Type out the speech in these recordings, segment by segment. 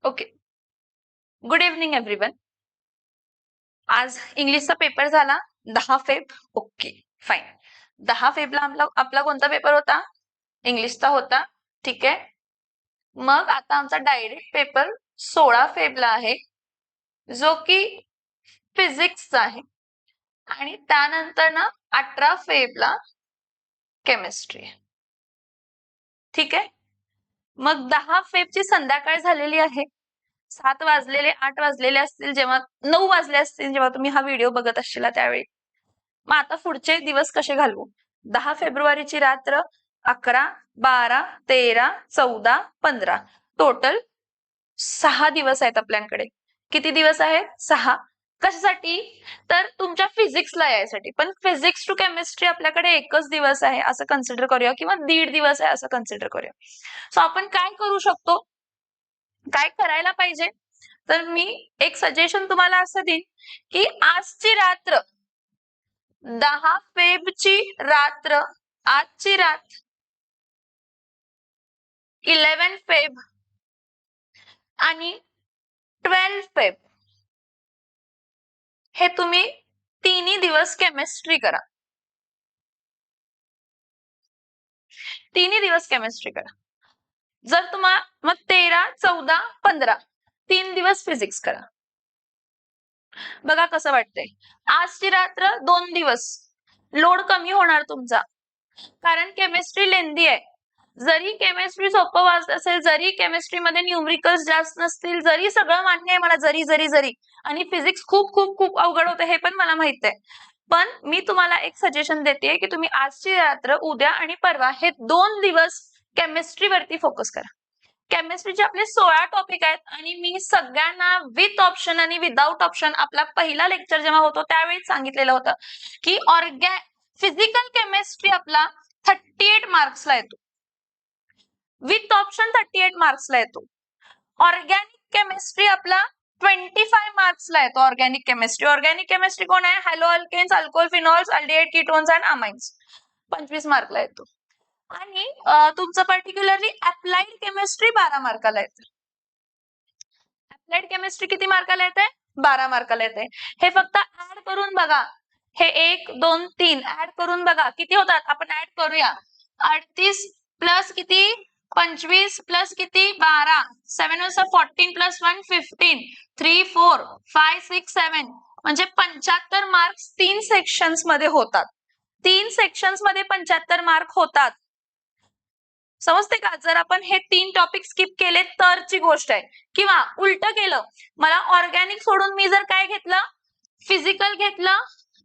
Okay. Good evening everyone. आज इंग्लिशचा paper झाला 10 फेब. Okay, fine. 10 फेबला आपला कोणता पेपर होता? इंग्लिशचा होता. ठीक आहे. मग आता आमचा डायरेक्ट पेपर 16 फेबला आहे, जो की फिजिक्सचा आहे. आणि त्यानंतर ना 18 फेबला केमिस्ट्री आहे. ठीक आहे. मग 10 फेबची संध्याकाळ झालेली आहे. 7 वाजलेले 8 वाजलेले असतील, जेव्हा 9 वाजले असतील जेव्हा तुम्ही हा व्हिडिओ बघत असशील त्यावेळी. मग आता पुढचे दिवस कसे घालवू? 10 फेब्रुवारीची रात्र 11, 12, 13, 14, 15 टोटल 6 दिवस आहेत आपल्याकडे. किती दिवस आहेत? 6. कशासाठी? तर तुमच्या फिजिक्सला यायसाठी. पण फिजिक्स टू केमिस्ट्री आपल्याकडे एकच दिवस आहे असं कन्सिडर करूया, किंवा 1.5 दिवस आहे असं कन्सिडर करूया. सो आपण काय करू शकतो, काय करायला पाहिजे? तर मी एक सजेशन तुम्हाला असं देईन की आजची रात्र 10 फेबची रात्र, आजची रात 11 फेब आणि 12 फेब हे तुम्ही तिन्ही दिवस केमिस्ट्री करा. तिन्ही दिवस केमिस्ट्री करा. जर तुम्हाला मग 13, 14, 15 3 दिवस फिजिक्स करा. बघा कसं वाटतंय. आजची रात्र 2 दिवस लोड कमी होणार तुमचा, कारण केमिस्ट्री लेंदी आहे. जरी केमिस्ट्री सोपं वाटत असेल, जरी केमिस्ट्रीमध्ये न्यूमरिकल्स जास्त नसतील, जरी सगळं मान्य आहे मला, जरी आणि फिजिक्स खूप खूप खूप अवघड होतं हे पण मला माहित आहे, पण मी तुम्हाला एक सजेशन देते की तुम्ही आजची रात्र, उद्या आणि परवा हे 2 दिवस केमिस्ट्रीवरती फोकस करा. केमिस्ट्रीचे आपले 16 टॉपिक आहेत आणि मी सगळ्यांना विथ ऑप्शन आणि विदाउट ऑप्शन आपला पहिला लेक्चर जेव्हा होतो त्यावेळी सांगितलेलं होतं की फिजिकल केमिस्ट्री आपला 38 मार्क्सला येतो. विथ ऑप्शन 38 मार्क्सला येतो. ऑर्गॅनिक केमिस्ट्री आपला 25 मार्क्सला येतो. ऑर्गॅनिक केमिस्ट्री कोण आहे? Haloalkanes, alcohol, phenols, aldehyde, ketones and amines. 25 मार्कला येतो. आणि तुमचं पर्टिक्युलरली अप्लाइड केमिस्ट्री 12 मार्काला येते. अप्लाइड केमिस्ट्री किती मार्काला येते? 12 मार्काला येते. हे फक्त ऍड करून बघा. हे 1, 2, 3 ऍड करून बघा किती होतात. आपण ऍड करूया. 38 प्लस किती? 25 प्लस किती? 12. 7 14 प्लस 1 15. 3, 4, 5, 6, 7 म्हणजे 75 मार्क्स 3 सेक्शन्स मध्ये होतात. 3 सेक्शन्स मध्ये 75 मार्क होतात. समजते का? जर आपण हे 3 टॉपिक स्किप केले तरची गोष्ट आहे. किंवा उलट केलं, मला ऑर्गॅनिक सोडून मी जर काय घेतलं, फिजिकल घेतलं,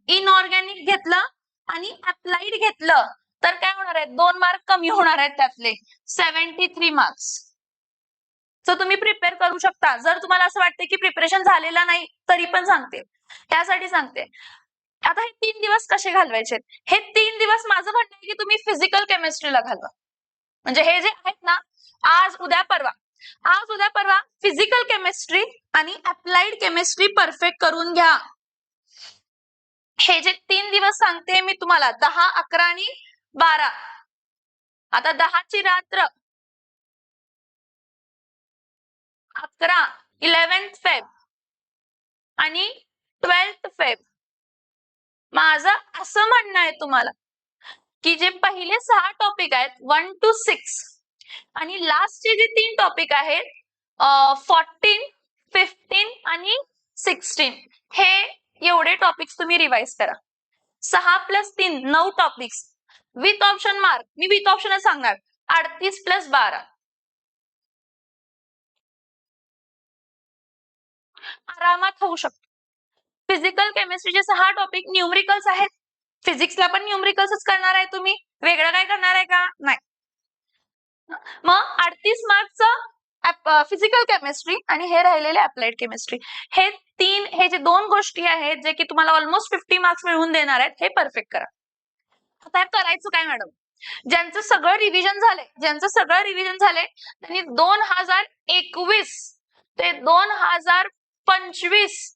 इनऑर्गॅनिक घेतलं आणि अप्लाइड घेतलं, तर काय होणार आहे? 2 मार्क कमी होणार आहेत त्यातले. 73 मार्क्स. तर तुम्ही प्रिपेअर करू शकता. जर तुम्हाला असं वाटतं की प्रिपरेशन झालेला नाही तरी पण सांगते, त्यासाठी सांगते. आता हे 3 दिवस कसे घालवायचे? हे 3 दिवस माझं म्हणणं आहे की तुम्ही फिजिकल केमिस्ट्रीला घालवा. म्हणजे हे जे आहेत ना, आज उद्या परवा फिजिकल केमिस्ट्री आणि अप्लाइड केमिस्ट्री परफेक्ट करून घ्या. हे जे 3 दिवस सांगते मी तुम्हाला, 10, 11 आणि 12. आता 10 ची रात्र 11, 11 फेब आणि 12 फेब. माझं असं म्हणणं आहे तुम्हाला की जे पहिले 6 टॉपिक आहेत 1 to 6 आणि लास्टचे जे 3 टॉपिक आहेत 14, 15 आणि 16, हे एवढे टॉपिक्स तुम्ही रिवाइज करा. 6 + 3 9 टॉपिक्स विथ ऑप्शन मार्क. मी विथ ऑप्शनच सांगणार. 38 + 12 आरामात होऊ शकतो. फिजिकल केमिस्ट्रीचे 6 टॉपिक न्यूमरिकल्स आहेत. फिजिक्सला पण न्यूमरिकल्सच करणार आहे तुम्ही, वेगळं काय करणार आहे का? नाही. मग 38 मार्क्सचं फिजिकल केमिस्ट्री आणि हे राहिलेले अप्लाइड केमिस्ट्री, हे जे 2 गोष्टी आहेत जे की तुम्हाला ऑलमोस्ट 50 मार्क्स मिळवून देणार आहेत, हे परफेक्ट करा. आता करायचं काय मॅडम? ज्यांचं सगळं रिव्हिजन झालंय त्यांनी 2021 ते 2025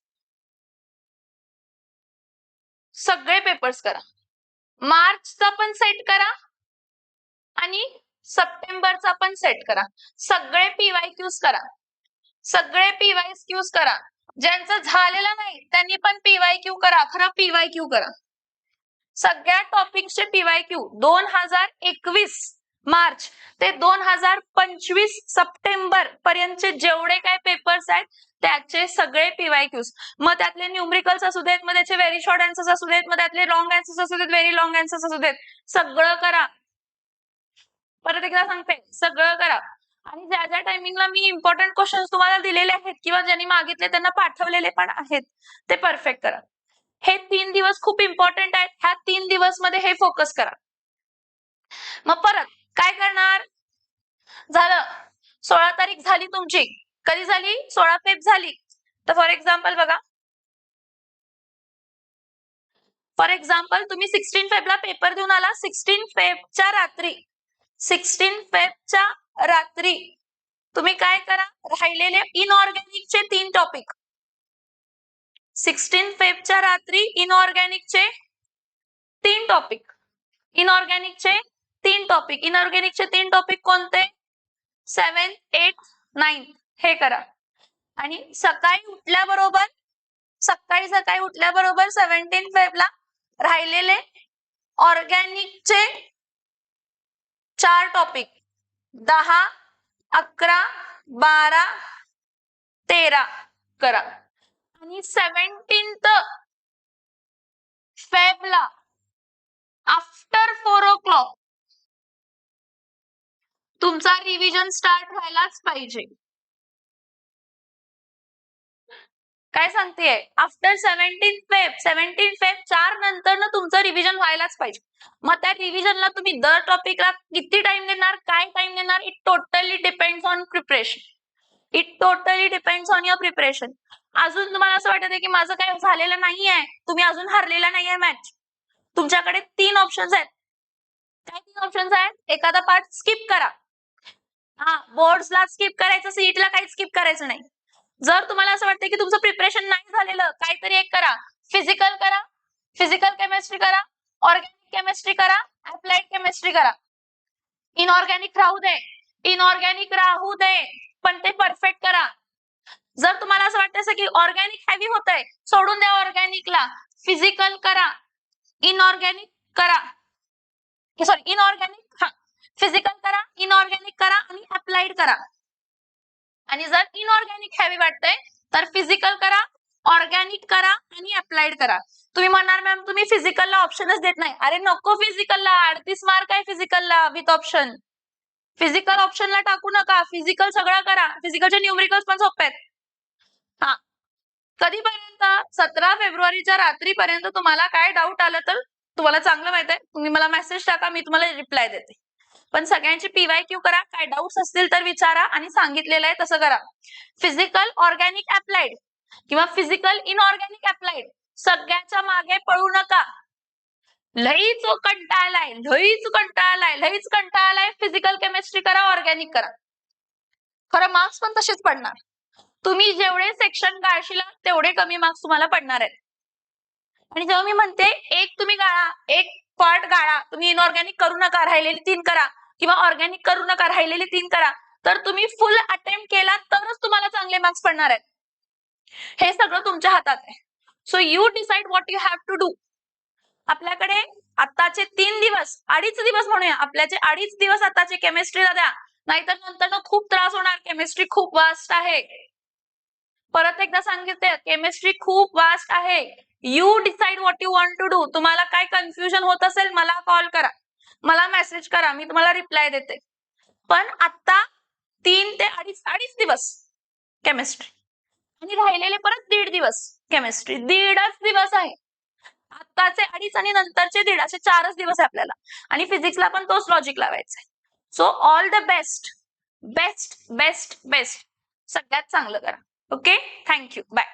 सगळे पेपर्स करा. मार्चचा पण सेट करा आणि सप्टेंबरचा पण सेट करा. सगळे PYQs करा. सगळे PYQs करा. ज्यांचं झालेलं नाही त्यांनी पण PYQ करा. खरं PYQ करा. सगळ्या टॉपिकचे PYQ 2021 मार्च ते 2025 सप्टेंबर पर्यंतचे जेवढे काय पेपर्स आहेत त्याचे सगळे PYQs. मग त्यातले न्यूमरिकल्स असू देत, मग त्याचे व्हेरी शॉर्ट आन्सर्स असू देत, मग त्यातले लॉंग आन्सर्स असू देत, व्हेरी लॉंग आन्सर्स असू देत, सगळं करा. परत एकदा सांगते, सगळं करा. आणि ज्या ज्या टायमिंगला मी इम्पॉर्टंट क्वेश्चन्स तुम्हाला दिलेले आहेत किंवा ज्यांनी मागितले त्यांना पाठवलेले पण आहेत ते परफेक्ट करा. हे 3 दिवस खूप इम्पॉर्टंट आहेत. ह्या 3 दिवस मध्ये हे फोकस करा. मग परत काय करणार? झालं 16 तारीख झाली तुमची. कधी झाली? 16 फेब झाली. तर फॉर एक्झाम्पल बघा, फॉर एक्झाम्पल तुम्ही 16 फेबला पेपर देऊन आला. 16 फेबच्या रात्री तुम्ही काय करा? राहिलेले इनऑर्गॅनिकचे 3 टॉपिक 16 फेबच्या रात्री इनऑर्गॅनिकचे 3 टॉपिक इनऑर्गॅनिकचे 3 टॉपिक कोणते? 7, 8, 9 हे करा. आणि सकाळी उठल्याबरोबर 17 फेबला राहिलेले ऑर्गॅनिकचे 4 टॉपिक 10, 11, 12, 13 करा. आणि 17 फेबला आफ्टर 4 o'clock तुमचा रिव्हिजन स्टार्ट व्हायलाच पाहिजे. काय सांगतेय? आफ्टर 17 फेब 4 नंतर ना तुमचं रिव्हिजन व्हायलाच पाहिजे. मग त्या रिव्हिजनला तुम्ही दर टॉपिकला किती टाइम देणार, काय टाइम देणार, it totally depends on preparation. अजून तुम्हाला असं वाटत आहे की माझं काय झालेलं नाहीये, तुम्ही अजून हरलेला नाहीये मॅच, तुमच्याकडे 3 ऑप्शन्स आहेत. काय 3 ऑप्शन्स आहेत? एखादा पार्ट स्किप करा. बोर्ड्सला स्किप करायचं, सीईटीला काही स्किप करायचं नाही. जर तुम्हाला असं वाटतं की तुमचं प्रिपरेशन नाही झालेलं, काहीतरी एक करा. फिजिकल केमिस्ट्री करा, ऑर्गॅनिक केमिस्ट्री करा, अप्लाइड केमिस्ट्री करा. इनऑर्गॅनिक राहू दे पण ते परफेक्ट करा. जर तुम्हाला असं वाटतं की ऑर्गॅनिक हेवी होतंय, सोडून द्या ऑर्गॅनिकला. फिजिकल करा, इनऑर्गॅनिक फिजिकल करा, इनऑर्गॅनिक करा आणि अप्लाइड करा. आणि जर इनऑर्गॅनिक हेवी वाटतंय तर फिजिकल करा, ऑर्गॅनिक करा आणि अप्लाइड करा. तुम्ही म्हणणार मॅम तुम्ही फिजिकलला ऑप्शनच देत नाही. अरे नको, फिजिकलला 38 मार्क आहे फिजिकलला विथ ऑप्शन. फिजिकल ऑप्शनला टाकू नका, फिजिकल सगळं करा. फिजिकलचे न्यूमरिकल्स पण सोपे आहेत. कधीपर्यंत? 17 फेब्रुवारीच्या रात्रीपर्यंत तुम्हाला काय डाऊट आलं तर तुम्हाला चांगलं माहित आहे, तुम्ही मला मेसेज टाका, मी तुम्हाला रिप्लाय देते. पण सगळ्यांची PYQ करा. काय डाऊट्स असतील तर विचारा आणि सांगितलेलं आहे तसं करा. फिजिकल ऑर्गॅनिक अप्लाइड किंवा फिजिकल इनऑर्गॅनिक अप्लाइड सगळ्याच्या मागे पळू नका. लईच कंटाळलाय. फिजिकल केमिस्ट्री करा, ऑर्गॅनिक करा. खरं मार्क्स पण तसेच पडणार. तुम्ही जेवढे सेक्शन गाळशील तेवढे कमी मार्क्स तुम्हाला पडणार आहेत. आणि जेव्हा मी म्हणते एक तुम्ही गाळा, एक पार्ट गाळा, तुम्ही इनऑर्गॅनिक करू नका, राहिलेली 3 करा, किंवा ऑर्गॅनिक करू नका, राहिलेली 3 करा, तर तुम्ही फुल अटेम्प्ट केला तरच तुम्हाला चांगले मार्क्स पडणार आहेत. हे सगळं तुमच्या हातात आहे. So you decide what you have to do. आपल्याकडे आताचे 3 दिवस, 2.5 दिवस म्हणूया, आपल्याचे 2.5 दिवस आताचे केमिस्ट्रीला द्या, नाहीतर नंतर खूप त्रास होणार. केमिस्ट्री खूप वास्ट आहे. परत एकदा सांगितले, केमिस्ट्री खूप वास्ट आहे. You decide what you want to do. तुम्हाला काय कन्फ्युजन होत असेल मला कॉल करा, मला मेसेज करा, मी तुम्हाला रिप्लाय देते. पण आता 3 ते 2.5 दिवस केमिस्ट्री आणि राहिलेले परत 1.5 दिवस केमिस्ट्री. 1.5च दिवस आहे. आताचे 2.5 आणि नंतरचे 1.5 असे 4च दिवस आहे आपल्याला. आणि फिजिक्सला पण तोच लॉजिक लावायचा आहे. So all the best. सगळ्यात चांगलं करा. Okay, thank you, bye.